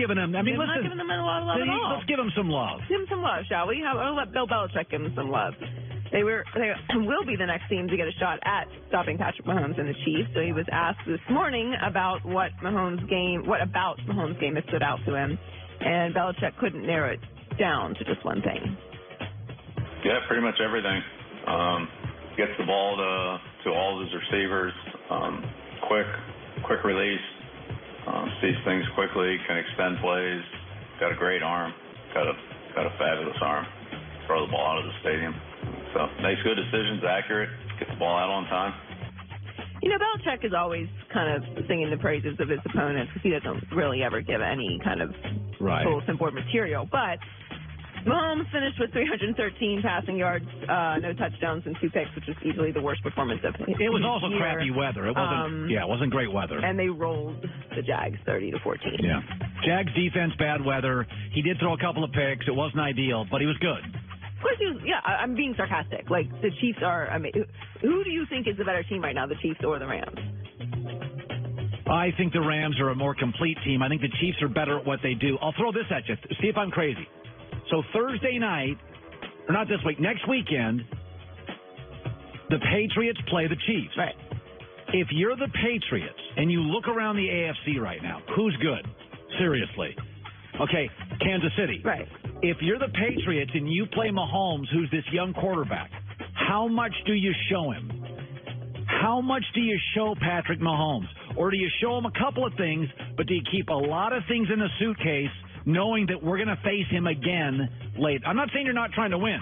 giving him. I mean, We're not giving him a lot of love at all. Let's give him some love. Give him some love, shall we? I'll let Bill Belichick give him some love. They will be the next team to get a shot at stopping Patrick Mahomes and the Chiefs. So he was asked this morning about what about Mahomes' game has stood out to him, and Belichick couldn't narrow it down to just one thing. Yeah, pretty much everything. Gets the ball to all of his receivers, quick release, sees things quickly, can extend plays, got a great arm, got a fabulous arm, throw the ball out of the stadium. So makes good decisions, accurate, gets the ball out on time. You know, Belichick is always kind of singing the praises of his opponents because he doesn't really ever give any kind of bulletin board material. But Mahomes finished with 313 passing yards, no touchdowns, and 2 picks, which was easily the worst performance of his It was also year. crappy weather. It wasn't. It wasn't great weather. And they rolled the Jags 30-14. Yeah, Jags defense, bad weather. He did throw a couple of picks. It wasn't ideal, but he was good. Of course, I'm being sarcastic. Like, the Chiefs are. I mean, who do you think is the better team right now, the Chiefs or the Rams? I think the Rams are a more complete team. I think the Chiefs are better at what they do. I'll throw this at you. See if I'm crazy. So Thursday night, or not this week, next weekend, the Patriots play the Chiefs. Right. If you're the Patriots and you look around the AFC right now, who's good? Seriously. Okay, Kansas City. Right. If you're the Patriots and you play Mahomes, who's this young quarterback, how much do you show him? How much do you show Patrick Mahomes? Or do you show him a couple of things, but do you keep a lot of things in the suitcase knowing that we're going to face him again late? I'm not saying you're not trying to win,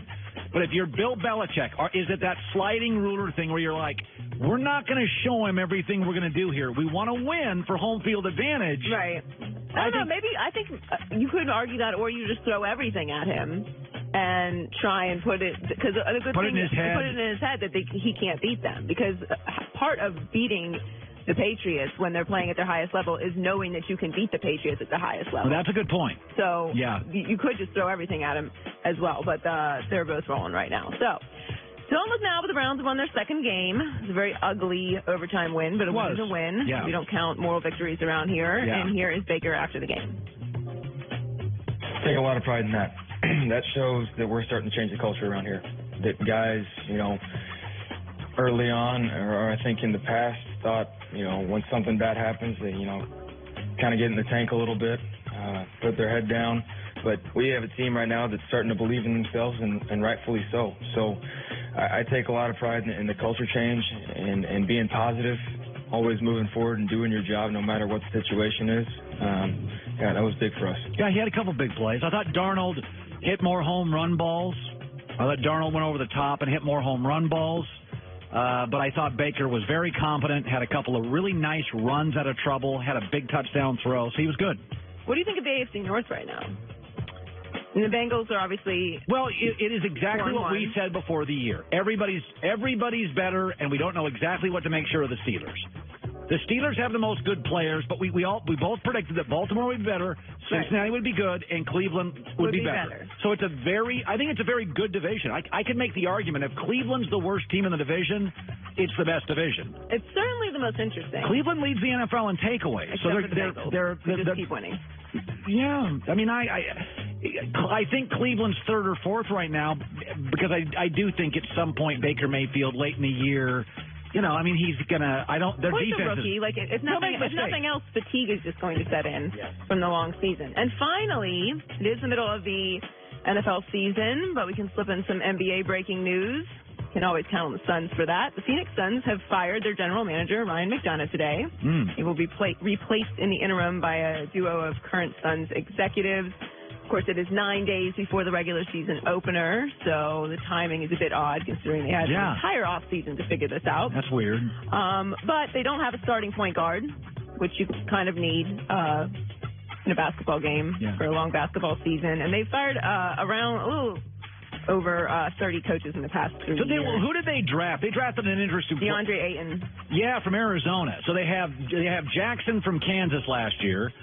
but if you're Bill Belichick, is it that sliding ruler thing where you're like, we're not going to show him everything we're going to do here. We want to win for home field advantage. Right. I don't know. I think you could argue that, or you just throw everything at him and try and put it in his head that he can't beat them, because part of beating the Patriots when they're playing at their highest level is knowing that you can beat the Patriots at the highest level. Well, that's a good point. So you could just throw everything at him as well, but they're both rolling right now. So almost now, but the Browns have won their second game. It was a very ugly overtime win, but it was a win. Yeah. We don't count moral victories around here. Yeah. And here is Baker after the game. Take a lot of pride in that. That shows that we're starting to change the culture around here. That guys, early on, or I think in the past, thought, when something bad happens, they, kind of get in the tank a little bit, put their head down. But we have a team right now that's starting to believe in themselves, and rightfully so. So I take a lot of pride in the culture change and being positive, always moving forward and doing your job no matter what the situation is. That was big for us. Yeah, he had a couple big plays. I thought Darnold hit more home run balls. I thought Darnold went over the top and hit more home run balls. But I thought Baker was very competent, had a couple of really nice runs out of trouble, had a big touchdown throw, so he was good. What do you think of the AFC North right now? And the Bengals are obviously... Well, it is exactly what we said before the year. Everybody's better, and we don't know exactly what to make sure of the Steelers. The Steelers have the most good players, but we both predicted that Baltimore would be better, Cincinnati would be good, and Cleveland would be better. So I think it's a very good division. I can make the argument if Cleveland's the worst team in the division, it's the best division. It's certainly the most interesting. Cleveland leads the NFL in takeaways, so they're just keep winning. Yeah, I mean, I think Cleveland's third or fourth right now because I do think at some point Baker Mayfield late in the year. He's gonna. Their he's defense a rookie. is, like if nothing else, fatigue is just going to set in from the long season. And finally, it is the middle of the NFL season, but we can slip in some NBA breaking news. Can always count on the Suns for that. The Phoenix Suns have fired their general manager, Ryan McDonough, today. He will be replaced in the interim by a duo of current Suns executives. Of course, it is 9 days before the regular season opener, so the timing is a bit odd considering they had an entire offseason to figure this out. That's weird. But they don't have a starting point guard, which you kind of need in a basketball game for a long basketball season. And they fired over 30 coaches in the past 3 years. Who did they draft? They drafted an interesting DeAndre Ayton. Yeah, from Arizona. So they have Jackson from Kansas last year.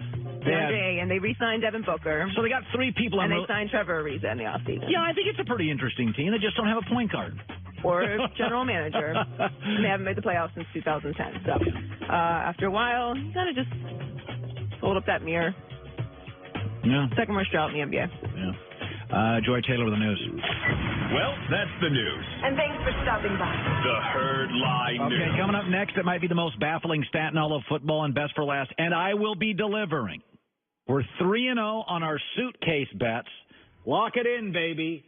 And they re-signed Devin Booker. So they got 3 people. And they signed Trevor Ariza in the offseason. Yeah, I think it's a pretty interesting team. They just don't have a point guard. Or a general manager. And they haven't made the playoffs since 2010. So after a while, you kind of just hold up that mirror. Yeah. Second worst drought in the NBA. Yeah. Joy Taylor with the news. Well, that's the news. And thanks for stopping by. The Herd Lie News. Okay, coming up next, it might be the most baffling stat in all of football and best for last, and I will be delivering. We're 3-0 on our suitcase bets. Lock it in, baby.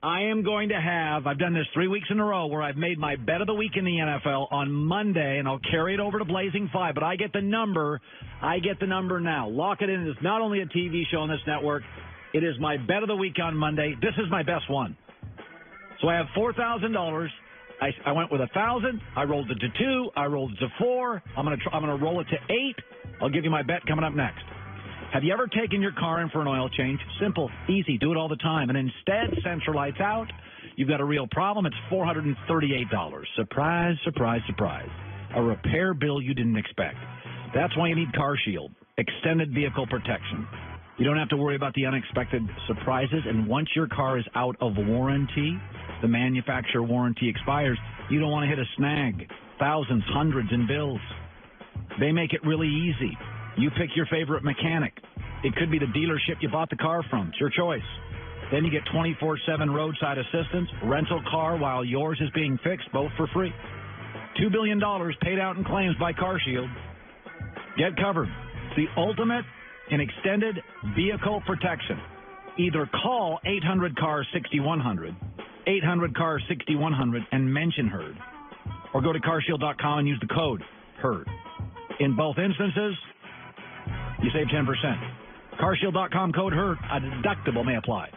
I am going to have, I've done this 3 weeks in a row where I've made my bet of the week in the NFL on Monday, and I'll carry it over to Blazing 5, but I get the number. I get the number now. Lock it in. It's not only a TV show on this network. It is my bet of the week on Monday. This is my best one. So I have $4,000. I went with 1,000. I rolled it to 2. I rolled it to 4. I'm gonna roll it to 8. I'll give you my bet coming up next. Have you ever taken your car in for an oil change? Simple, easy, do it all the time. And instead, sensor lights out. You've got a real problem. It's $438. Surprise, surprise, surprise. A repair bill you didn't expect. That's why you need CarShield, extended vehicle protection. You don't have to worry about the unexpected surprises. And once your car is out of warranty, the manufacturer warranty expires, you don't want to hit a snag. Thousands, hundreds in bills. They make it really easy. You pick your favorite mechanic. It could be the dealership you bought the car from. It's your choice. Then you get 24/7 roadside assistance, rental car while yours is being fixed, both for free. $2 billion paid out in claims by CarShield. Get covered. It's the ultimate in extended vehicle protection. Either call 800-CAR-6100, 800-CAR-6100, and mention HERD. Or go to carshield.com and use the code HERD. In both instances, you save 10%. CarShield.com, code HERD. A deductible may apply.